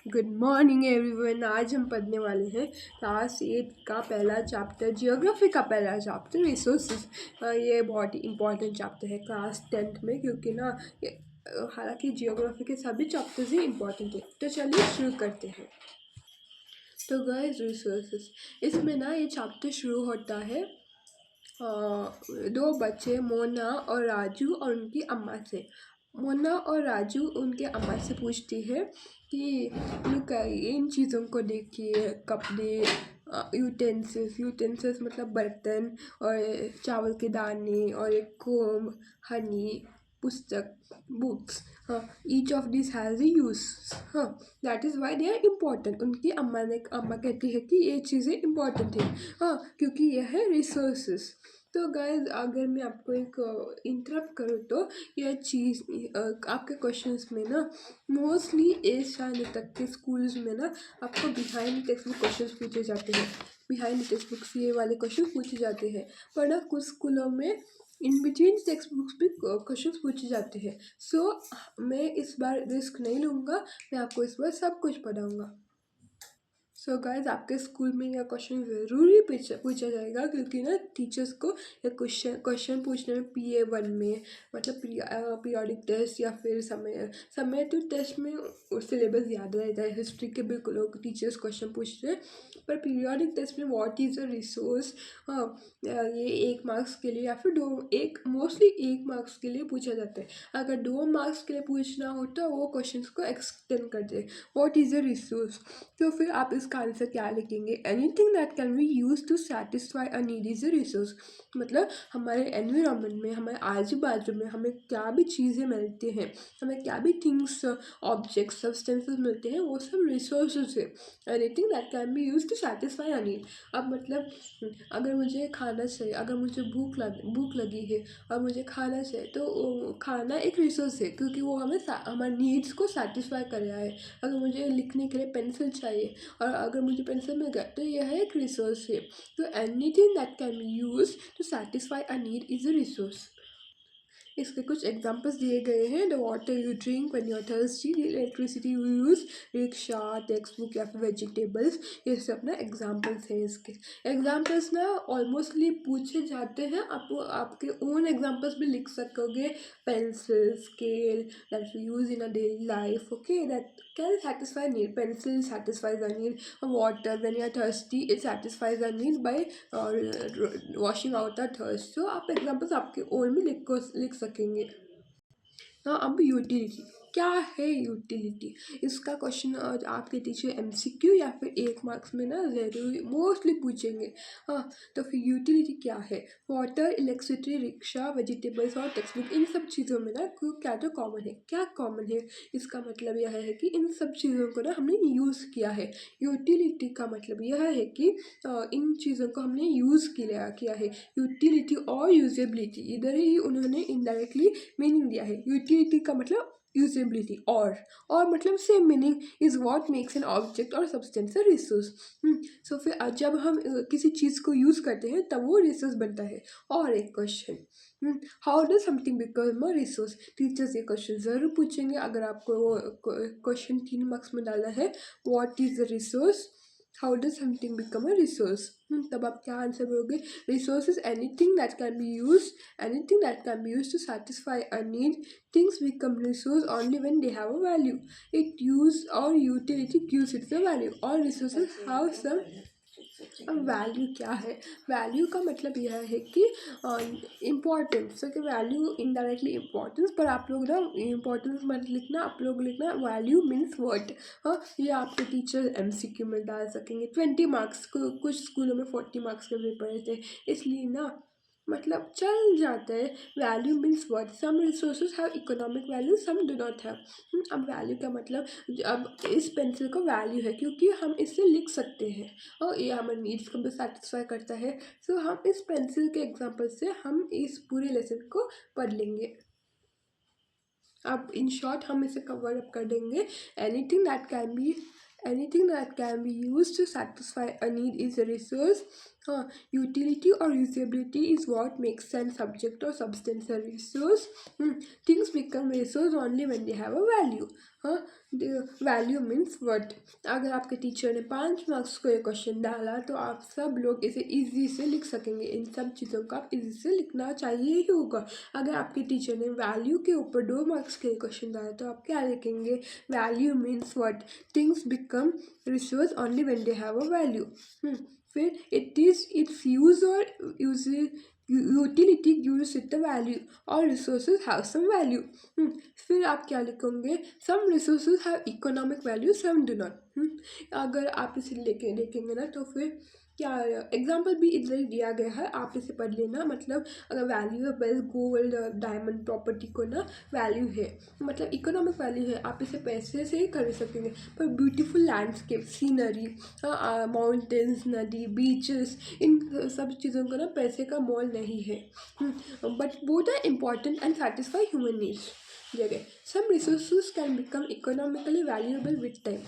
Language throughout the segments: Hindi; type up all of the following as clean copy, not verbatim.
Good morning everyone. आज हम पढ़ने वाले हैं क्लास 8 का पहला चैप्टर, जियोग्राफी का पहला चैप्टर रिसोर्सेज। ये बहुत ही इम्पोर्टेंट चैप्टर है क्लास 10th में, क्योंकि ना हालांकि जियोग्राफी के सभी चैप्टर्स ही इम्पोर्टेंट है। तो चलिए शुरू करते हैं। तो गाइस, रिसोर्सेज, इसमें ना ये चैप्टर शुरू होता है दो बच्चे मोना और राजू और उनकी अम्मा से। मोना और राजू उनके अम्मा से पूछती है कि लुक, इन चीज़ों को देखिए, कपड़े, यूटेंसिल्स मतलब बर्तन, और चावल के दाने, और एक कोम, हनी, पुस्तक, बुक्स। हाँ, each of this has a use. हाँ, that is why they are important. उनकी अम्मा कहती है कि ये चीज़ें इम्पॉर्टेंट है, हाँ, क्योंकि यह है रिसोर्सेस। तो गाइज, अगर मैं आपको एक इंटरप्ट करूँ तो यह चीज़ आपके क्वेश्चंस में ना मोस्टली 8 साल तक के स्कूल्स में ना आपको बिहाइंड टेक्स्ट बुक क्वेश्चंस पूछे जाते हैं। बिहाइंड टेक्स्ट बुक्स ये वाले क्वेश्चन पूछे जाते हैं, पर ना कुछ स्कूलों में इन बिटवीन टेक्स्ट बुक्स भी क्वेश्चन पूछे जाते हैं। सो मैं इस बार रिस्क नहीं लूँगा, मैं आपको इस बार सब कुछ पढ़ाऊँगा। सो गाइज, आपके स्कूल में यह क्वेश्चन ज़रूर ही पूछा जाएगा, क्योंकि ना टीचर्स को यह क्वेश्चन पूछने में PA1 में, मतलब पीरियोडिक टेस्ट या फिर समय तो टेस्ट में सिलेबस याद रहता है। हिस्ट्री के भी लोग टीचर्स क्वेश्चन पूछते हैं, पर पीरियोडिक टेस्ट में व्हाट इज़ अ रिसोर्स, हाँ, ये 1 मार्क्स के लिए या फिर मोस्टली 1 मार्क्स के लिए पूछा जाता है। अगर 2 मार्क्स के लिए पूछना हो तो वो क्वेश्चन को एक्सटेंड कर दे, व्हाट इज़ अ रिसोर्स। तो फिर आप इसका आंसर क्या लिखेंगे? Anything that can be use to satisfy a need is a resource. मतलब हमारे एनवायरनमेंट में, हमारे आजू बाजू में हमें क्या भी चीज़ें मिलती हैं, हमें क्या भी थिंग्स, ऑब्जेक्ट्स, सब्सटेंसेस मिलते हैं, वो सब रिसोर्सेज है। Anything that can be use to satisfy a need. अब मतलब अगर मुझे खाना चाहिए, अगर मुझे भूख लगी है और मुझे खाना चाहिए, तो खाना एक रिसोर्स है, क्योंकि वो हमारे नीड्स को सेटिस्फाई कर रहा है। अगर मुझे लिखने के लिए पेंसिल चाहिए और अगर मुझे पेंसिल मिल गया, तो यह एक रिसोर्स है। तो anything that can be use to satisfy a need is a resource. इसके कुछ एग्जांपल्स दिए गए हैं। The water you drink when you are thirsty, the electricity you use, rickshaw, text book या फिर वेजिटेबल्स, ये सब ना एग्जांपल्स हैं। इसके एग्जांपल्स ना ऑलमोस्टली पूछे जाते हैं। आप आपके ओन एग्जांपल्स भी लिख सकोगे। Pencil, scale that you use in a daily life, okay, that can satisfy need. Pencil satisfies a need. Water, when you are thirsty, it satisfies a need by washing out the thirst. So आप एग्जाम्पल्स आपके और में लिख सकेंगे। हाँ, अब यूटिलिटी क्या है? यूटिलिटी, इसका क्वेश्चन आपके टीचर MCQ या फिर 1 मार्क्स में ना जरूर मोस्टली पूछेंगे। हाँ, तो फिर यूटिलिटी क्या है? वाटर, इलेक्ट्रिसिटी, रिक्शा, वेजिटेबल्स और टेक्स्ट बुक, इन सब चीज़ों में ना क्या तो कॉमन है। क्या कॉमन है? इसका मतलब यह है कि इन सब चीज़ों को ना हमने यूज़ किया है। यूटिलिटी का मतलब यह है कि इन चीज़ों को हमने यूज़ किया है। यूटिलिटी और यूजेबिलिटी, इधर ही उन्होंने इनडायरेक्टली मीनिंग दिया है। यूटिलिटी का मतलब यूजेबिलिटी, और मतलब same meaning, is what makes an object और सब्सटेंस अ रिसोर्स। सो फिर जब हम किसी चीज़ को यूज़ करते हैं तब वो रिसोर्स बनता है। और एक question, how does something become a resource? Teachers ये क्वेश्चन ज़रूर पूछेंगे अगर आपको क्वेश्चन 3 मार्क्स में डालना है। What is the resource, how does something become a resource, तब आप क्या आंसर दोगे? Resource is anything that can be use, anything that can be used to satisfy a need. Things become resource only when they have a value. It use or utility gives it the value. All resources have some अब वैल्यू क्या है? वैल्यू का मतलब यह है कि इम्पोर्टेंस, कि वैल्यू इनडायरेक्टली इम्पोर्टेंस, पर आप लोग ना इम्पोर्टेंस मत लिखना, आप लोग लिखना वैल्यू मीन्स वर्ड। हाँ, ये आपके टीचर MCQ में डाल सकेंगे। 20 मार्क्स को, कुछ स्कूलों में 40 मार्क्स के पेपर रहते हैं, इसलिए ना मतलब चल जाता है। Value means worth. Some resources have economic value, some do not have. अब वैल्यू का मतलब, अब इस पेंसिल का वैल्यू है क्योंकि हम इससे लिख सकते हैं और ये हमारे नीड्स को भी सेटिस्फाई करता है। सो हम इस पेंसिल के एग्जांपल से हम इस पूरे लेसन को पढ़ लेंगे। अब इन शॉर्ट हम इसे कवर अप कर देंगे। Anything that can be used to satisfy a need is a resource. हाँ, यूटिलिटी और usability is what makes an subject और substance a resource. Things become resource only when they have a value. हाँ, वैल्यू मीन्स व्हाट. अगर आपके टीचर ने 5 मार्क्स को ये क्वेश्चन डाला तो आप सब लोग इसे इजी से लिख सकेंगे. इन सब चीज़ों का आप इजी से लिखना चाहिए ही होगा. अगर आपके टीचर ने वैल्यू के ऊपर 2 मार्क्स के क्वेश्चन डाला तो आप क्या लिखेंगे? Value means what. Things become resource only when they have a value. फिर इट इज इट्स यूज और use utility gives it the value और रिसोर्सेज हैव सम वैल्यू. फिर आप क्या लिखोगे? Some resources have economic value, some do not. अगर आप इसे लेके देखेंगे ना तो फिर क्या एग्जाम्पल भी इधर ही दिया गया है, आप इसे पढ़ लेना. मतलब अगर वैल्यूएबल गोल्ड डायमंड प्रॉपर्टी को ना वैल्यू है, मतलब इकोनॉमिक वैल्यू है, आप इसे पैसे से ही खरीद सकेंगे. पर ब्यूटीफुल लैंडस्केप, सीनरी, माउंटेन्स, नदी, बीचेस, इन सब चीज़ों का ना पैसे का मोल नहीं है. But both are important and satisfy human needs. जगह some resources can become economically valuable with time.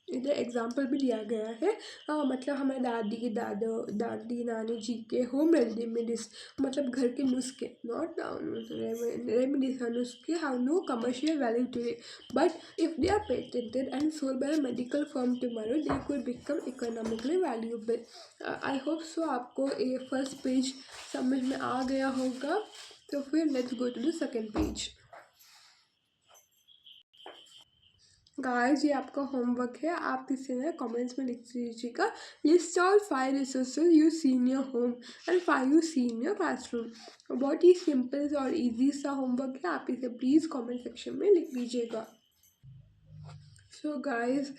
इधर एग्जाम्पल भी दिया गया है. मतलब हमारे दादी नानी जी के होम रेमेडीज, मतलब घर के नुस्खे, नॉट रेमेडीज, नुस्खे have no commercial value today, but if they are patented and sold by a medical firm tomorrow they could become economically valuable. I hope so आपको ये फर्स्ट पेज समझ में आ गया होगा. तो फिर let's go to the second page. Guys, ये आपका होमवर्क है, आप इसे ना कमेंट्स में लिख दीजिएगा. List all 5 resources you see in your home and 5 you see in your classroom. बहुत ही सिंपल और इजी सा होमवर्क है, आप इसे प्लीज़ कमेंट सेक्शन में लिख दीजिएगा. So guys,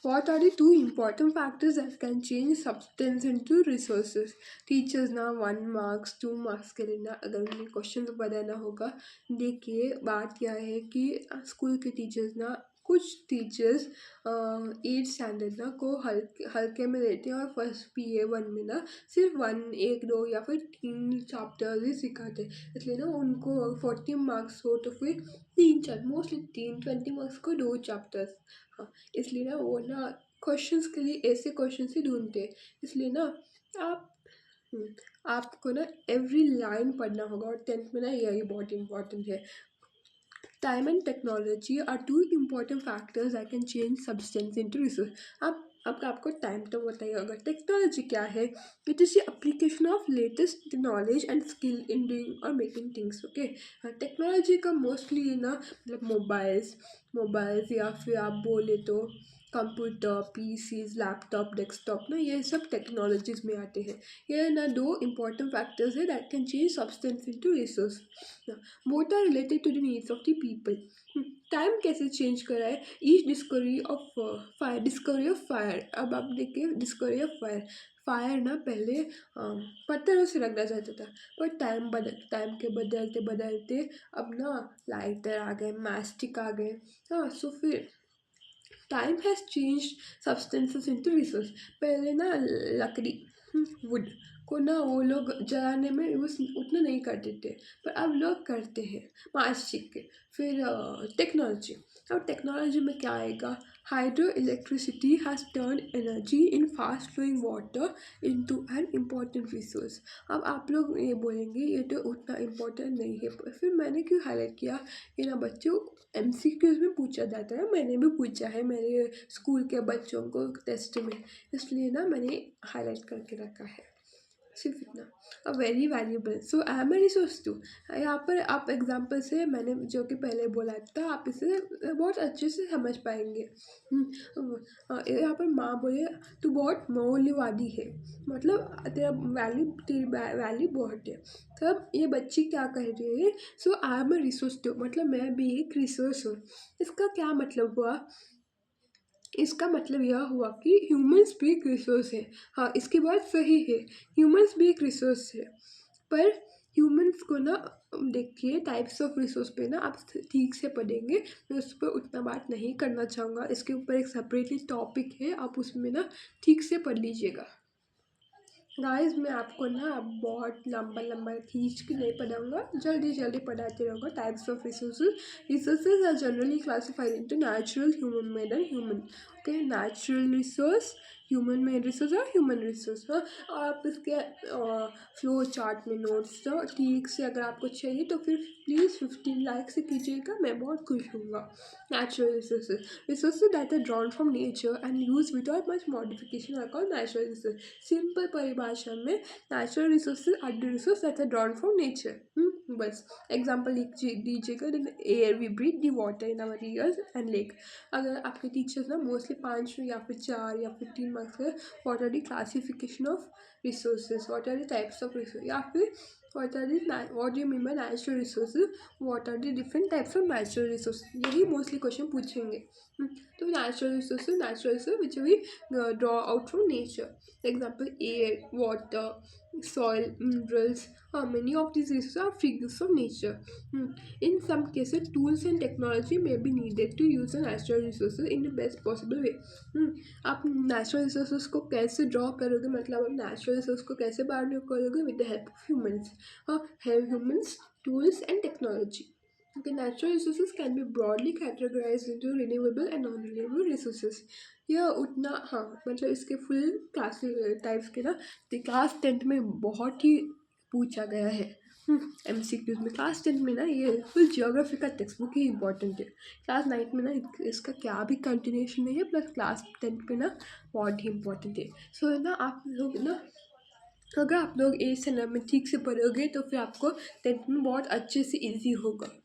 what are the 2 important factors that can change substance into resources? Teachers ना 1 marks 2 marks के लिए ना अगर उन्हें क्वेश्चन बनाना होगा. देखिए बात क्या है कि स्कूल के टीचर्स ना, कुछ टीचर्स 8th स्टैंडर्ड ना को हल्के हल्के में लेते हैं और फर्स्ट PA1 में ना सिर्फ 1 1 2 या फिर 3 चैप्टर्स ही सिखाते हैं. इसलिए ना उनको 40 मार्क्स हो तो फिर 3 4 मोस्टली 3 20 मार्क्स को 2 चैप्टर्स. हाँ, इसलिए ना वो ना क्वेश्चंस के लिए ऐसे क्वेश्चंस ही ढूंढते हैं. इसलिए ना आप आपको ना एवरी लाइन पढ़ना होगा. और 10th में ना यही बहुत इंपॉर्टेंट है. Time and technology are 2 important factors that can change substance into resource. अब आपको टाइम तो बताइए. अगर टेक्नोलॉजी क्या है? It is the application of latest knowledge and skill in doing और मेकिंग थिंग्स. ओके, टेक्नोलॉजी का मोस्टली ना मतलब मोबाइल्स या फिर आप बोले तो कंप्यूटर, PCs, लैपटॉप, डेस्कटॉप ना, ये सब टेक्नोलॉजीज में आते हैं. ये ना 2 important फैक्टर्स है that can change substance into resource. Both are related to the needs of the people. Time कैसे चेंज करा है? Each discovery of fire. अब आप देखिए डिस्कवरी ऑफ फायर ना पहले पत्थरों से रखा जाता था, पर टाइम के बदलते बदलते अब ना लाइटर आ गए, मैस्टिक आ गए. हाँ, सो फिर time has change substances into resource. पहले ना लकड़ी, वुड को ना वो लोग जलाने में यूज़ उतना नहीं करते थे, पर अब लोग करते हैं प्लास्टिक के. फिर टेक्नोलॉजी. अब टेक्नोलॉजी में क्या आएगा? Hydro electricity has turn energy in fast flowing water into an important resource. अब आप लोग ये बोलेंगे ये तो उतना इम्पोर्टेंट नहीं है, पर फिर मैंने क्यों हाईलाइट किया? ये ना बच्चों MCQs में पूछा जाता है, मैंने भी पूछा है मेरे स्कूल के बच्चों को टेस्ट में, इसलिए ना मैंने हाईलाइट करके रखा है. सिर्फ इतना. A very valuable. So I am a resource too. यहाँ पर आप एग्जाम्पल से मैंने जो कि पहले बोला था, आप इसे बहुत अच्छे से समझ पाएंगे. यहाँ पर माँ बोले तू बहुत मौल्यवादी है, मतलब तेरी वैल्यू बहुत है. तब ये बच्ची क्या कह रही है? So I am a resource too, मतलब मैं भी एक रिसोर्स हूँ. इसका क्या मतलब हुआ? इसका मतलब यह हुआ कि ह्यूमंस भी एक रिसोर्स है. हाँ, इसकी बात सही है, ह्यूमंस भी एक रिसोर्स है. पर ह्यूमंस को ना देखिए टाइप्स ऑफ रिसोर्स पे ना आप ठीक से पढ़ेंगे. मैं उस पर उतना बात नहीं करना चाहूँगा, इसके ऊपर एक सेपरेटली टॉपिक है, आप उसमें ना ठीक से पढ़ लीजिएगा. गाइस, मैं आपको ना अब बहुत लंबा खींच के नहीं पढ़ाऊँगा, जल्दी पढ़ाते रहूँगा. Types of resources are generally classified into natural, human made and human. Okay, natural resource, human made resource और ह्यूमन रिसोर्स। हाँ, आप इसके फ्लो चार्ट में नोट्स तो ठीक से अगर आपको चाहिए तो फिर प्लीज़ 15 लाइक से कीजिएगा, मैं बहुत खुश हूँगा। Natural resources that are drawn from nature and use without much modification are called natural resource. Simple परिभाषा में natural resources are the resource that are drawn from nature. बस एग्जाम्पल लिख दीजिएगा, air we breathe, the water in our ears and lake. अगर आपके टीचर्स ना मोस्टली 5 या फिर 4 या फिर 3 मार्क्स का what are the classification of resources, what are the types of resource, या फिर what do you mean by natural resources, what are the different types of natural resources, यही मोस्टली क्वेश्चन पूछेंगे। तो natural resources which we draw out from nature, example air, water, soil, minerals. Many of these resources are free gifts of nature. In some cases, tools and technology may be needed to use the natural resources in the best possible way. आप नेचुरल रिसोर्सेज को कैसे ड्रॉ करोगे, मतलब आप नेचुरल रिसोर्स को कैसे बाहर करोगे, with the help of humans, humans, tools and technology. Okay, natural resources can be broadly categorized into renewable and non-renewable resources. यह उतना, हाँ मतलब इसके फुल क्लास टाइप्स के ना क्लास 10th में बहुत ही पूछा गया है। MCQs में क्लास 10th में ना ये फुल जियोग्राफी का टेक्स्ट बुक ही इंपॉर्टेंट है। क्लास 9th में ना इसका क्या भी कंटिन्यूशन नहीं है, प्लस क्लास 10th में ना बहुत ही इंपॉर्टेंट है। सो ना आप लोग ना, अगर आप लोग 8 से 9 में ठीक से पढ़ोगे तो फिर आपको 10th में बहुत अच्छे से ईजी होगा।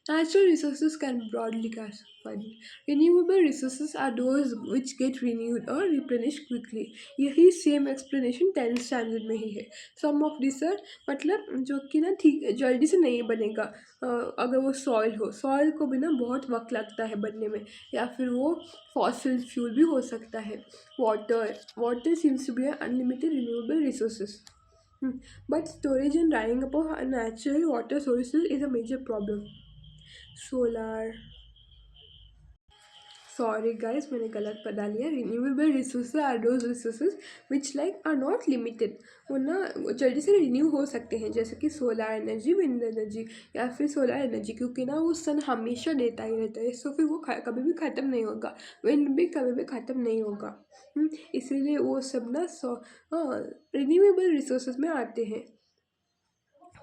Natural resources can be broadly classified. Renewable resources are those which get renewed or replenished quickly. यही सेम एक्सप्लेनेशन 10th स्टैंडर्ड में ही है। सम ऑफ दिस आर, मतलब जो कि ना ठीक जल्दी से नहीं बनेगा। अगर वो सॉइल को भी ना बहुत वक्त लगता है बनने में, या फिर वो फॉसिल फ्यूल भी हो सकता है। Water seems to be unlimited renewable resources, but storage and drying up of natural water sources is a major problem. Solar, sorry guys मैंने गलत बता लिया। Renewable resources are those resources which like are not limited, वो ना जल्दी से रिन्यू हो सकते हैं, जैसे कि सोलर एनर्जी, विंड एनर्जी, या फिर सोलर एनर्जी, क्योंकि ना वो सन हमेशा देता ही रहता है, सो फिर वो कभी भी ख़त्म नहीं होगा। विंड भी कभी भी ख़त्म नहीं होगा। इसीलिए वो सब ना रिन्यूएबल रिसोर्सेज में आते हैं।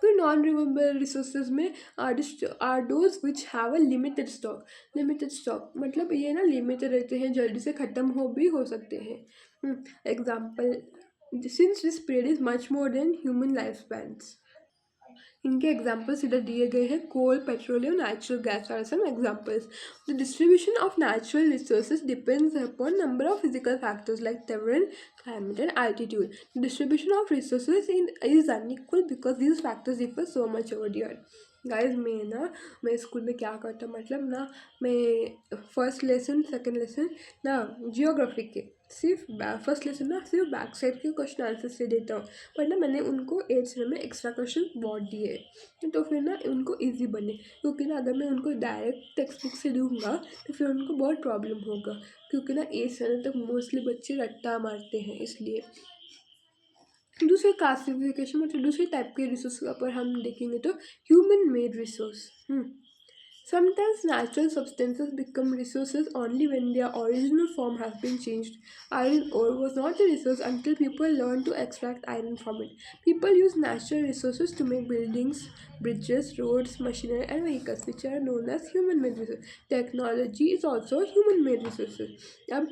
फिर नॉन रिन्यूएबल रिसोर्सेज में are those which have a limited stock, मतलब ये ना लिमिटेड रहते हैं, जल्दी से ख़त्म हो सकते हैं। Example, since this period is much more than human life spans. इनके एग्जाम्पल्स इधर दिए गए हैं, coal, petroleum, natural gas are some examples. The distribution of natural resources depends upon number of physical factors like terrain, climate and altitude. The distribution of resources is unequal because these factors differ so much over the earth. Guys मैं स्कूल में क्या करता, मतलब ना मैं फर्स्ट लेसन सेकेंड लेसन ना जियोग्राफी के सिर्फ फर्स्ट लेसन ना सिर्फ बैक साइड के क्वेश्चन आंसर से देता हूँ, पर ना मैंने उनको 8th में एक्स्ट्रा क्वेश्चन बहुत दिए तो फिर ना उनको इजी बने, क्योंकि ना अगर मैं उनको डायरेक्ट टेक्स्ट बुक से दूँगा तो फिर उनको बहुत प्रॉब्लम होगा, क्योंकि ना 8th तक मोस्टली बच्चे रट्टा मारते हैं। इसलिए दूसरे क्लासिफिकेशन, मतलब दूसरे टाइप के रिसोर्स पर हम देखेंगे तो human made resource. Sometimes natural substances become resources only when their original form has been changed. Iron ore was not a resource until people learned to extract iron from it. People use natural resources to make buildings, bridges, roads, machinery, and vehicles, which are known as human-made resources. Technology is also human-made resources. अब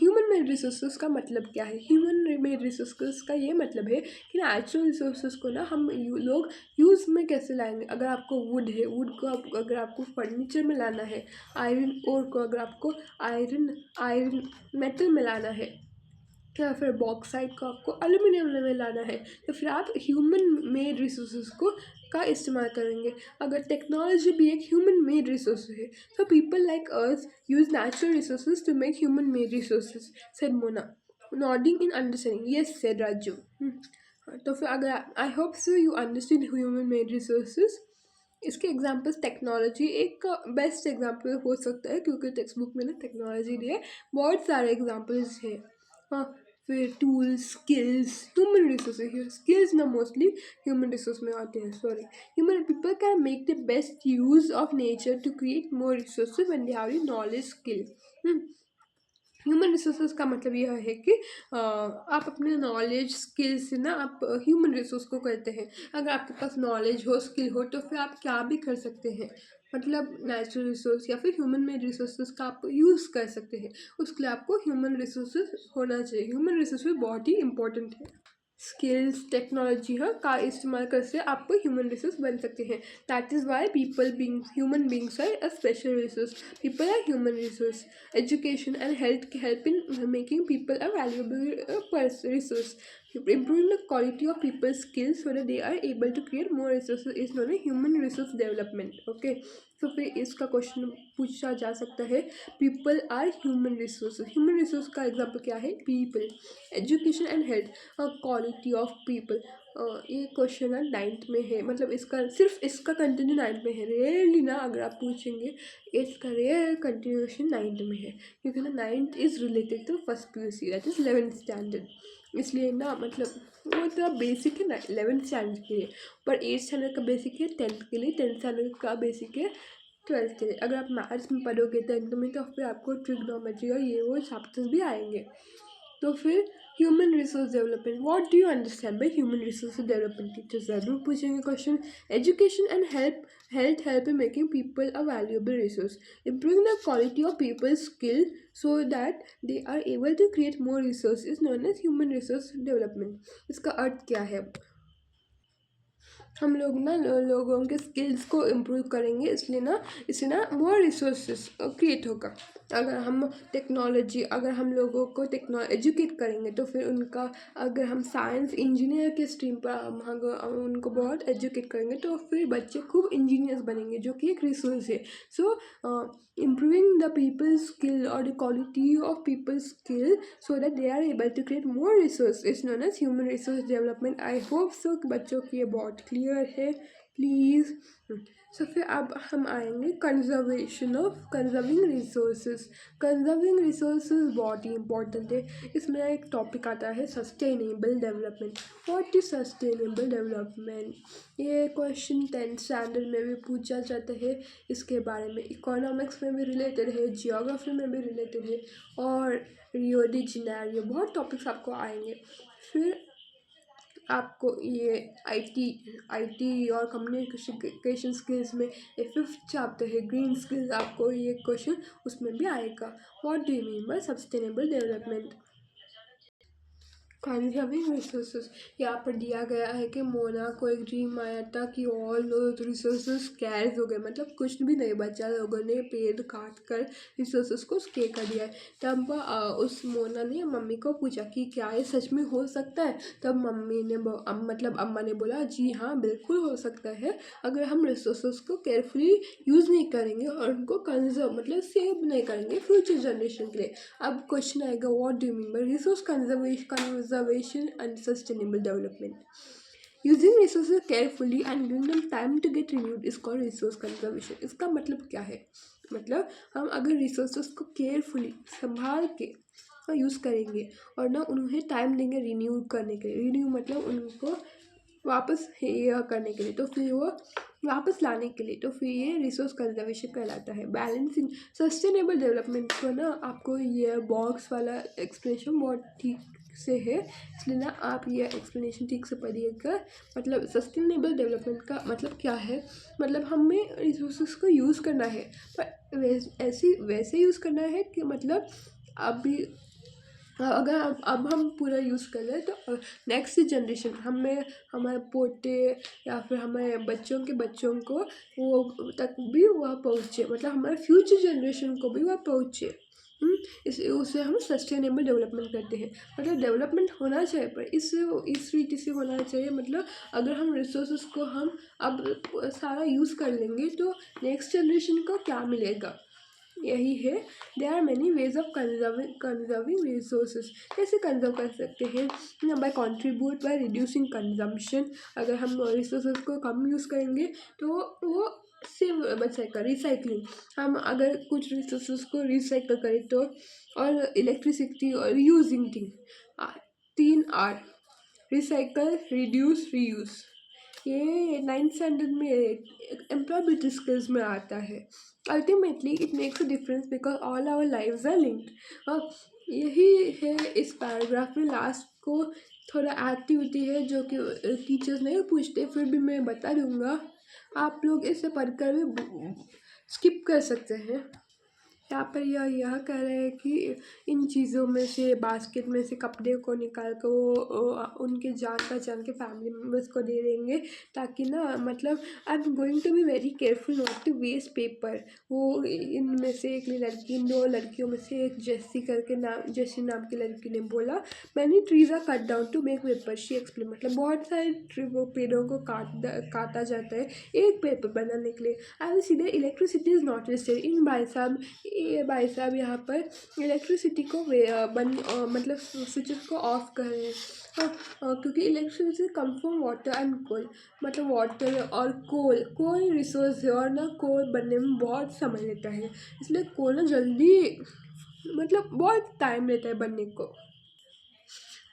human-made resources का मतलब क्या है? Human-made resources का ये मतलब है कि natural resources को ना हम लोग यूज़ में कैसे लाएंगे। अगर आपको वुड है, वुड को अगर आपको फर्नीचर में लाना है, आयरन ओर को अगर आपको आयरन मेटल में लाना है, या फिर बॉक्साइट को आपको एल्यूमिनियम में लाना है, तो फिर आप ह्यूमन मेड रिसोर्सेज का इस्तेमाल करेंगे। अगर टेक्नोलॉजी भी एक ह्यूमन मेड रिसोर्स है, तो people like earth use natural resources to make human made resources, said Mona, nodding in understanding. Yes said Raju. तो फिर अगर I hope so you understand human made resources. इसके एग्जांपल्स टेक्नोलॉजी एक बेस्ट एग्जांपल हो सकता है, क्योंकि टेक्स्ट बुक में ना टेक्नोलॉजी दिए बहुत सारे एग्जांपल्स हैं। हाँ, फिर tools, skills, human resources, skills ना मोस्टली ह्यूमन रिसोर्स में आते हैं। Sorry, human people can make the best use of nature to create more resources when they have the knowledge, skill. Human resources का मतलब यह है कि आप अपने नॉलेज स्किल से ना आप ह्यूमन रिसोर्स को करते हैं। अगर आपके पास नॉलेज हो स्किल हो तो फिर आप क्या भी कर सकते हैं, मतलब नेचुरल रिसोर्स या फिर ह्यूमन मेड रिसोर्सेज का आप यूज़ कर सकते हैं। उसके लिए आपको ह्यूमन रिसोर्सेज होना चाहिए। ह्यूमन रिसोर्सेज बहुत ही इंपॉर्टेंट है। स्किल्स टेक्नोलॉजी हाँ का इस्तेमाल कर से आपको ह्यूमन रिसोर्स बन सकते हैं। That is why people beings human beings are a special resource. People are human resource. Education and help in making people a valuable resource. Improving the quality of people's skills so that they are able to create more resources is known as human resource development. Okay, तो फिर इसका क्वेश्चन पूछा जा सकता है, people are human resource. Human resource का एग्जाम्पल क्या है, people. Education and health, quality of people. ये क्वेश्चन है 9th में है, मतलब इसका सिर्फ इसका कंटिन्यू 9th में है। रेयरली ना अगर आप पूछेंगे इसका रेयर कंटिन्यूशन 9th में है, क्योंकि ना 9th is related to first PUC that is 11th standard. इसलिए ना मतलब वो तो बेसिक है ना 11th स्टैंडर्ड के लिए, पर 8th स्टैंडर्ड का बेसिक है 10th के लिए, 10th स्टैंडर्ड का बेसिक है 12th के लिए। अगर आप मैथ्स में पढ़ोगे 10th में तो फिर आपको ट्रिग्नोमेट्री और ये वो चैप्टर्स भी आएंगे। तो फिर human resource development, what do you understand by human resource development, teacher ज़रूर पूछेंगे question. Education and help in making people a valuable resource. Improving the quality of people's skill so that they are able to create more resource is known as human resource development. इसका अर्थ क्या है, हम लोग ना लोगों के स्किल्स को इम्प्रूव करेंगे, इसलिए ना इससे ना मोर रिसोर्सेस क्रिएट होगा। अगर हम टेक्नोलॉजी, अगर हम लोगों को एजुकेट करेंगे तो फिर उनका, अगर हम साइंस इंजीनियर के स्ट्रीम पर हम उनको बहुत एजुकेट करेंगे तो फिर बच्चे खूब इंजीनियर्स बनेंगे, जो कि एक रिसोर्स है। सो improving the people's skill or the quality of people's skill so that they are able to create more resource is known as human resource development. I hope so कि बच्चों की ये बहुत क्लियर है, प्लीज़। सो फिर अब हम आएंगे कंजर्विंग रिसोर्सेज। कंजर्विंग रिसोर्सेज बहुत ही इंपॉर्टेंट है। इसमें एक टॉपिक आता है sustainable development. What is sustainable development, ये क्वेश्चन 10th स्टैंडर्ड में भी पूछा जाता है। इसके बारे में इकोनॉमिक्स में भी रिलेटेड है, जियोग्राफी में भी रिलेटेड है, और रियो डी जेनेरियो, बहुत टॉपिक्स आपको आएंगे। फिर आपको ये आईटी और कम्युनिकेशन स्किल्स में ये 5th चैप्टर है ग्रीन स्किल्स, आपको ये क्वेश्चन उसमें भी आएगा। What do you mean by sustainable development. Conserving resources, यहाँ पर दिया गया है कि मोना को एक ड्रीम आया था कि ऑल रिसोर्सेज स्कैर्स हो गए, मतलब कुछ भी नहीं बचा, लोगों ने पेड़ काट कर रिसोर्सेज को स्के कर दिया है। तब उस मोना ने मम्मी को पूछा कि क्या ये सच में हो सकता है। तब मम्मी ने मतलब अम्मा ने बोला जी हाँ बिल्कुल हो सकता है, अगर हम रिसोर्सेज को केयरफुली यूज़ नहीं करेंगे और उनको कंजर्व मतलब सेव नहीं करेंगे फ्यूचर जनरेशन के लिए। अब क्वेश्चन आएगा, what do you mean by resource conservation and sustainable development. Using resources carefully and giving them time to get renewed is called resource conservation. इसका मतलब क्या है, मतलब हम अगर रिसोर्सेज को केयरफुली संभाल के यूज़ करेंगे और ना उन्हें टाइम देंगे रिन्यू करने के लिए, रिन्यू मतलब उनको वापस ये करने के लिए, तो फिर वो वापस लाने के लिए, तो फिर ये रिसोर्स कंजर्वेशन कहलाता है। बैलेंसिंग सस्टेनेबल डेवलपमेंट को ना आपको ये बॉक्स वाला एक्सप्लेनेशन बहुत ठीक से है, इसलिए ना आप ये एक्सप्लेनेशन ठीक से पढ़िएगा। मतलब सस्टेनेबल डेवलपमेंट का मतलब क्या है, मतलब हमें रिसोर्सेज को यूज़ करना है, पर वैसे यूज़ करना है कि मतलब अभी अगर अब हम पूरा यूज़ कर रहे हैं तो नेक्स्ट जनरेशन हमें, हमारे पोते या फिर हमारे बच्चों के बच्चों को वो तक भी वह पहुँचे, मतलब हमारे फ्यूचर जनरेशन को भी वह पहुँचे। उसे हम सस्टेनेबल डेवलपमेंट करते हैं। मतलब डेवलपमेंट होना चाहिए पर इस रीति से होना चाहिए, मतलब अगर हम रिसोर्सेज को हम अब सारा यूज़ कर लेंगे तो नेक्स्ट जनरेशन को क्या मिलेगा, यही है। There are many ways of conserving resources. कैसे कंजर्व कर सकते हैं, by contribute by reducing consumption. अगर हम रिसोर्सेज को कम यूज़ करेंगे तो वो से बचेगा। रिसाइकलिंग, हम अगर कुछ रिसोर्सेज को रिसाइकल करें तो, और इलेक्ट्रिसिटी और using thing, 3R, recycle reduce reuse, ये 9th स्टैंडर्ड में एम्प्लॉयबिलिटी स्किल्स में आता है। Ultimately it makes a difference because all our lives are linked. यही है इस पैराग्राफ में। लास्ट को थोड़ा एक्टिविटी है जो कि टीचर्स नहीं पूछते, फिर भी मैं बता दूंगा। आप लोग इसे पढ़कर भी स्किप कर सकते हैं। यहाँ पर यह कह रहे हैं कि इन चीज़ों में से, बास्केट में से कपड़े को निकाल कर वो उनके जान पहचान के फैमिली मेम्बर्स को दे देंगे, ताकि ना मतलब I am going to be very careful not to waste paper. वो इनमें से एक लड़की, इन 2 लड़कियों में से एक जेसी नाम की लड़की ने बोला, many trees are cut down to make paper, she explain. मतलब बहुत सारे पेड़ों को काटा जाता है एक पेपर बनाने के लिए। I will see the electricity is not wasted in. भाई साहब, ये भाई साहब यहाँ पर इलेक्ट्रिसिटी को मतलब स्विचेस को ऑफ कर रहे हैं। क्योंकि electricity come from water and coal. मतलब वाटर और कोल रिसोर्स है, और ना कोल बनने में बहुत समय लेता है, इसलिए कोल ना जल्दी मतलब बहुत टाइम लेता है बनने को।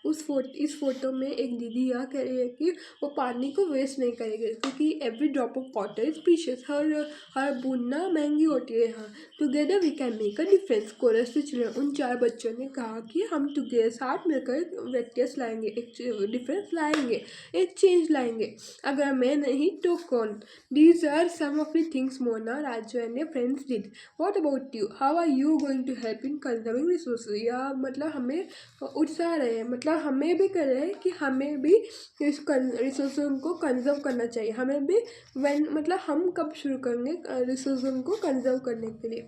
इस फोटो में एक दीदी यह कह रही है कि वो पानी को वेस्ट नहीं करेगी, क्योंकि every drop of water is precious. हर बूंद ना महंगी होती है। हाँ, together we can make a difference, chorus to children. उन 4 बच्चों ने कहा कि हम टुगेदर साथ मिलकर व्यत्यस्त लाएंगे, एक डिफरेंस लाएंगे, एक चेंज लाएंगे। अगर मैं नहीं तो कौन? These are some of the things Mona, Raju and friends did. What about you? How are you going to help in conserving resources? या मतलब हमें उत्साह रहे, मतलब हमें भी कर रहे हैं कि हमें भी इस रिसोर्सों को कंजर्व करना चाहिए। हमें भी मतलब हम कब शुरू करेंगे रिसोर्सों को कंजर्व करने के लिए?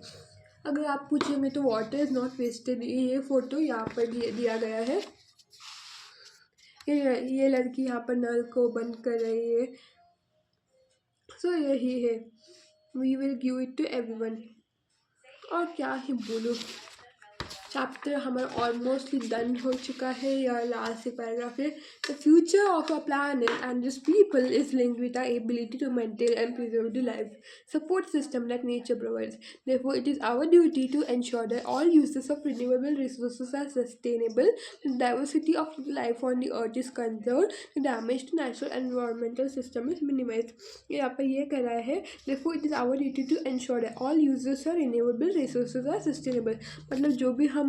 अगर आप पूछेंगे तो वाटर इज़ नॉट वेस्टेड। ये फोटो यहाँ पर दिया गया है। ये लड़की यहाँ पर नल को बंद कर रही है। सो यही है, we will give it to everyone. और क्या ही बोलूँ, चैप्टर हमारा ऑलमोस्टली डन हो चुका है। या लास्ट पैराग्राफ है, the future of a planet and this people is linked with our ability to maintain and preserve the life support system that nature provides. Therefore, it is our duty to ensure that all uses of renewable resources are sustainable, the diversity of life on the earth is conserved, the damage to natural and environmental system is minimized. यहाँ पर ये कह रहा है, therefore it is our duty to ensure that all uses of renewable resources are sustainable। मतलब जो भी हम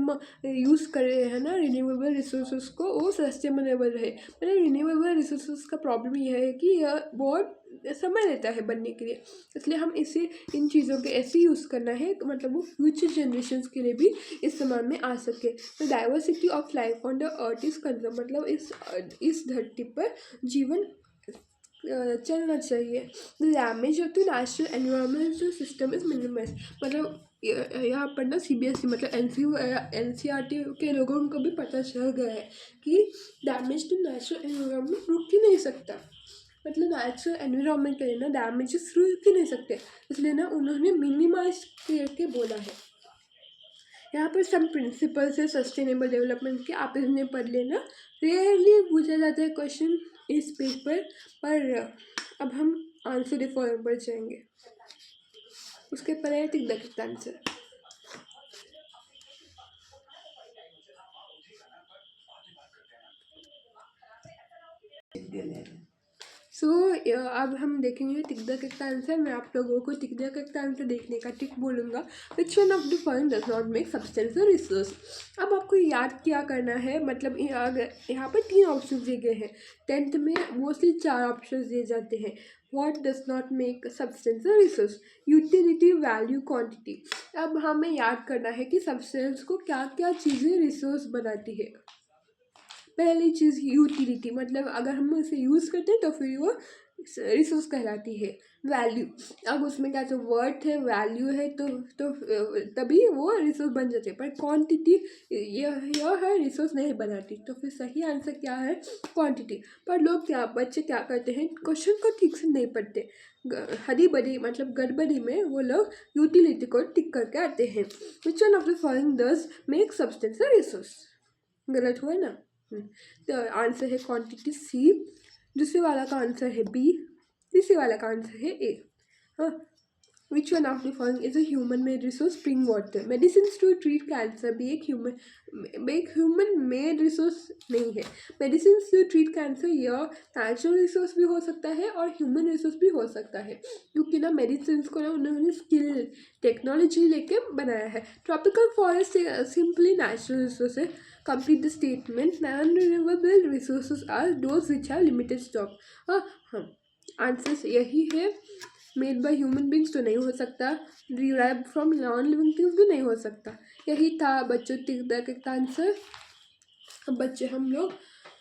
यूज़ कर रहे हैं ना रिन्यूएबल रिसोर्सेज को, वो सस्टेनेबल रहे। मतलब रिन्यूएबल रिसोर्सेज का प्रॉब्लम यह है कि यह बहुत समय लेता है बनने के लिए, इसलिए हम इसे इन चीज़ों के ऐसे यूज़ करना है मतलब वो फ्यूचर जनरेशन्स के लिए भी इस्तेमाल में आ सके। तो diversity of life on the earth is conserve, मतलब इस धरती पर जीवन चलना चाहिए। The damage of the natural environmental system is minimize. मतलब यहाँ पर ना CBSE मतलब NCERT के लोगों को भी पता चल गया है कि डैमेज टू नेचुरल एनवायरमेंट रुक ही नहीं सकता। मतलब नेचुरल एनवायरमेंट के लिए ना डैमेजेस रुक ही नहीं सकते, इसलिए ना उन्होंने मिनिमाइज करके बोला है। यहाँ पर सम प्रिंसिपल्स है सस्टेनेबल डेवलपमेंट के, आप इन्हें पढ़ लेना। रेयरली पूछा जाता है क्वेश्चन इस पेपर पर। अब हम आंसर द फॉलोइंग पर जाएंगे। उसके पहले है टिक द करेक्ट आंसर। सो अब हम देखेंगे टिक द करेक्ट आंसर। मैं आप लोगों को टिक द करेक्ट आंसर देखने का टिक बोलूँगा। Which one of the following does not make substance a resource. अब आपको याद क्या करना है, मतलब यहाँ पर 3 ऑप्शन दिए गए हैं। 10th में मोस्टली 4 ऑप्शन दिए जाते हैं। What does not make substance a resource, utility, value, quantity. अब हमें याद करना है कि सब्सटेंस को क्या क्या चीज़ें रिसोर्स बनाती है। पहली चीज़ यूटिलिटी, मतलब अगर हम इसे यूज़ करते हैं तो फिर वो रिसोर्स कहलाती है। वैल्यू, अब उसमें क्या तो वर्थ है, वैल्यू है, तो तभी वो रिसोर्स बन जाते हैं। पर क्वांटिटी यह है रिसोर्स नहीं बनाती, तो फिर सही आंसर क्या है? क्वांटिटी। पर लोग बच्चे क्या करते हैं, क्वेश्चन को ठीक से नहीं पढ़ते, हरी बड़ी मतलब गड़बड़ी में वो लोग यूटिलिटी को टिक करके आते हैं। Which one of the following does make substance a resource? गलत हुआ ना। तो आंसर है क्वांटिटी सी, दूसरे वाला का आंसर है बी, तीसरे वाला का आंसर है ए। हाँ, Which one of the following is a human-made resource? Spring water. Medicines to treat cancer भी एक human-made resource नहीं है. Medicines to treat cancer यह natural resource भी हो सकता है और human resource भी हो सकता है, क्योंकि ना medicines को ना उन्होंने skill technology लेके बनाया है. Tropical forest simply natural resource है. Complete the statement. Non-renewable resources are those which have limited stock. हाँ, आंसर यही है. मेड बाय ह्यूमन बींग्स तो नहीं हो सकता, derive from non living things भी नहीं हो सकता. यही था बच्चों तक का आंसर. अब बच्चे हम लोग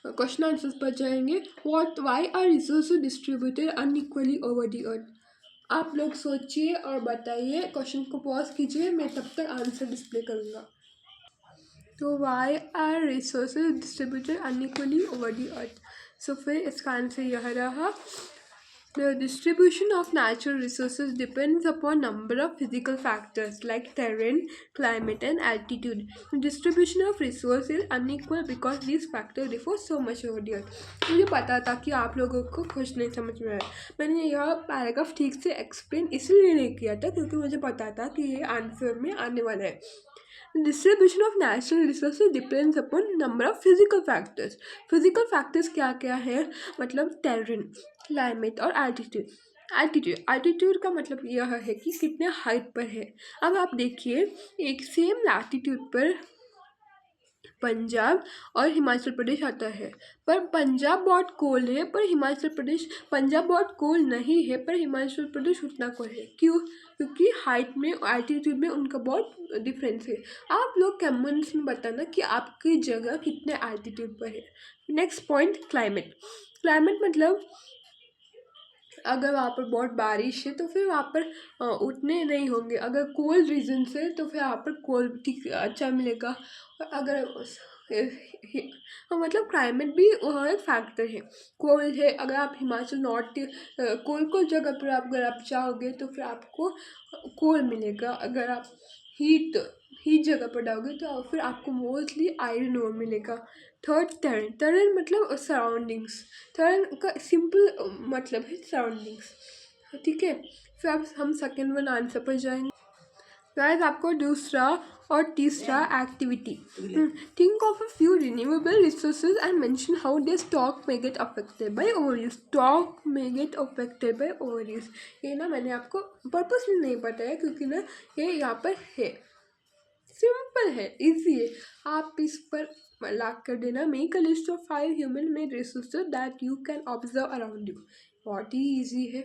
क्वेश्चन आंसर्स पर जाएंगे. Why are resources distributed unequally over the earth? आप लोग सोचिए और बताइए. क्वेश्चन को पॉज कीजिए, मैं तब तक आंसर डिस्प्ले करूँगा. तो why are resources distributed unequally over the earth? So फिर इसका आंसर यह रहा. The distribution of natural resources depends upon number of physical factors like terrain, climate and altitude. The distribution of resources is unequal because these factors differ so much over the earth. मुझे पता था कि आप लोगों को कुछ नहीं समझ में आया. मैंने यह पैराग्राफ ठीक से एक्सप्लेन इसलिए नहीं किया था क्योंकि मुझे पता था कि ये आंसर में आने वाला है. Distribution of natural resources depends upon number of physical factors. Physical factors क्या क्या है? मतलब terrain, climate और altitude का मतलब यह है कि कितने हाइट पर है. अब आप देखिए, एक सेम लैटिट्यूड पर पंजाब और हिमाचल प्रदेश आता है, पर पंजाब बहुत कोल्ड है पंजाब बहुत कोल्ड नहीं है, पर हिमाचल प्रदेश उतना कोल्ड है. क्यों? क्योंकि हाइट में, एल्टीट्यूड में उनका बहुत डिफरेंस है. आप लोग कमेंट्स में बताना कि आपकी जगह कितने एल्टीट्यूड पर है. नेक्स्ट पॉइंट, क्लाइमेट मतलब अगर वहाँ पर बहुत बारिश है तो फिर वहाँ पर उतने नहीं होंगे. अगर कोल्ड रीजन से तो फिर वहाँ पर कोल्ड ठीक अच्छा मिलेगा. और अगर मतलब क्लाइमेट भी एक फैक्टर है. कोल्ड है, अगर आप हिमाचल नॉर्थ कोल्ड जगह पर अगर आप जाओगे तो फिर आपको कोल्ड मिलेगा. अगर आप हीट जगह पर जाओगे तो फिर आपको मोस्टली आयरन ओर मिलेगा. थर्ड, टेरेन मतलब सराउंडिंग्स. टेरेन का सिंपल मतलब है सराउंडिंग्स. ठीक है, फिर अब हम सेकेंड वन आंसर पर जाएंगे. गाइस, आपको दूसरा और तीसरा activity. Think of a few renewable resources and mention how they stock में गेट अफेक्टेड बाय ओवरयूज. ये ना मैंने आपको पर्पसली नहीं बताया क्योंकि ना ये यहाँ पर है. सिंपल है, इजी है. आप इस पर लाग कर देना. Make a list of 5 human made resources that you can observe around you. बहुत ही ईजी है.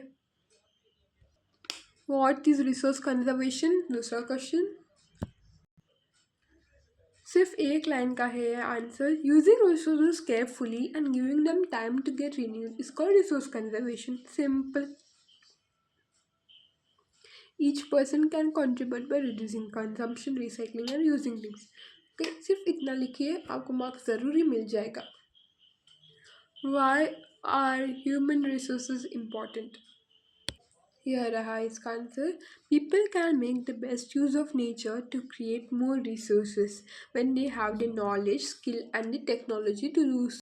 What is resource conservation? दूसरा क्वेश्चन सिर्फ एक लाइन का है answer. Using resources carefully and giving them time to get renewed is called resource conservation. Simple. Each person can contribute by reducing consumption, recycling and using things. Okay, सिर्फ इतना लिखिए, आपको मार्क्स ज़रूरी मिल जाएगा. Y are human resources important? यह रहा इसका answer. People can make the best use of nature to create more resources when they have the knowledge, skill and the technology to do so.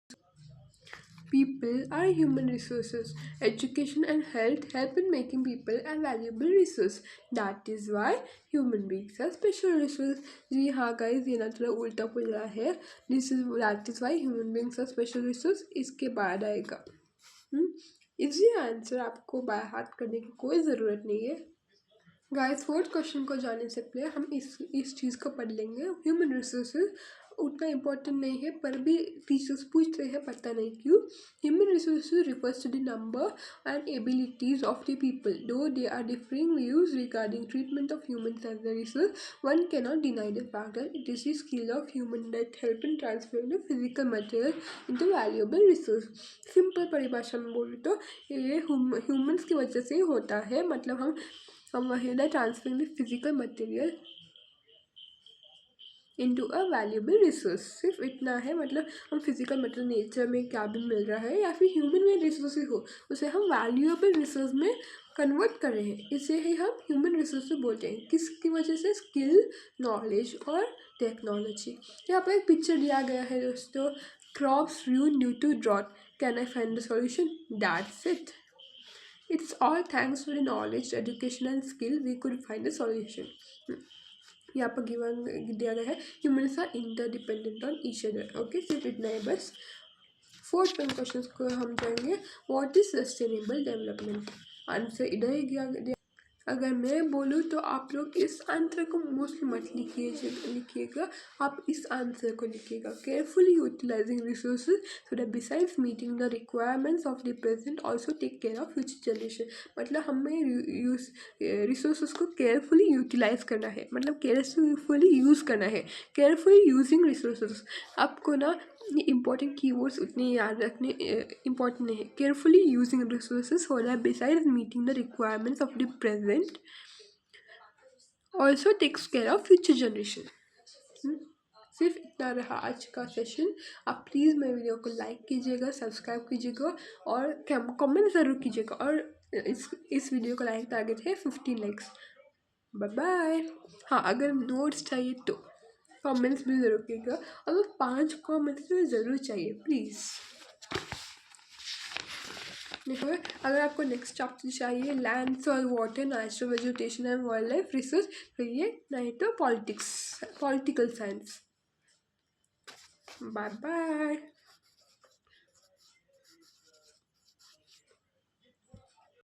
People are human resources. Education and health help in making people a valuable resource. That is why human beings are special resource. जी हाँ गाइज, ये ना थोड़ा उल्टा पुल्टा है. that is why human beings are special resource. इसके बाद आएगा. इजी आंसर, आपको बाय हार्ट करने की कोई ज़रूरत नहीं है. गाइस, फोर्थ क्वेश्चन को जाने से पहले हम इस चीज़ को पढ़ लेंगे. ह्यूमन रिसोर्सेज उतना इम्पोर्टेंट नहीं है, पर भी टीचर्स पूछते हैं, पता नहीं क्यों. Human resources refers to the number and abilities of the people. Though they are differing views regarding treatment of human as a resource, one cannot deny the fact that it is the skill of human that help in transfer the physical material into valuable resource. Simple परिभाषा में बोले तो ये ह्यूमन्स की वजह से होता है. मतलब हम वही transferring the physical material into a valuable resource. सिर्फ इतना है. मतलब हम फिजिकल मटेरियल नेचर में क्या भी मिल रहा है या फिर ह्यूमन में रिसोर्स हो, उसे हम वैल्यूएबल रिसोर्स में कन्वर्ट कर रहे हैं. इसे ही हम ह्यूमन रिसोर्स बोलते हैं. किसकी वजह से? स्किल, नॉलेज और टेक्नोलॉजी. यहाँ पर एक पिक्चर दिया गया है दोस्तों. Crops ruined due to drought. Can I find the solution? That's it. It's all thanks to the knowledge, education and skill we could find a solution. यहाँ पर गिवन दिया गया है humans are interdependent on each other. Okay, सिर्फ इतना है बस. फोर्थ पेन क्वेश्चन को हम जाएंगे. What is sustainable development? Answer इधर ही दिया. अगर मैं बोलूँ तो आप लोग इस आंसर को मोस्टली मत लिखिएगा. आप इस आंसर को लिखिएगा. Carefully utilizing resources so that besides meeting the requirements of the present also take care of future generation. मतलब हमें रिसोर्सेज को केयरफुली यूटिलाइज करना है, मतलब केयरफुली यूज़ करना है. Carefully using resources. आपको ना ये इंपॉर्टेंट कीवर्ड्स उतने याद रखने इंपॉर्टेंट नहीं है. Carefully using resources so that besides meeting the requirements of the present also takes care of future generation. सिर्फ इतना रहा आज का सेशन. आप प्लीज़ मेरे वीडियो को लाइक कीजिएगा, सब्सक्राइब कीजिएगा और कमेंट ज़रूर कीजिएगा. और इस वीडियो का लाइक टारगेट है 15 लाइक्स. Bye bye. हाँ, अगर नोट्स चाहिए तो कमेंट्स भी ज़रूर कीजिएगा. और 5 कमेंट्स भी ज़रूर चाहिए प्लीज़. देखो, अगर आपको नेक्स्ट चैप्टर चाहिए land soil water natural vegetation and wild life resource, तो ये नहीं तो पॉलिटिकल साइंस. Bye bye.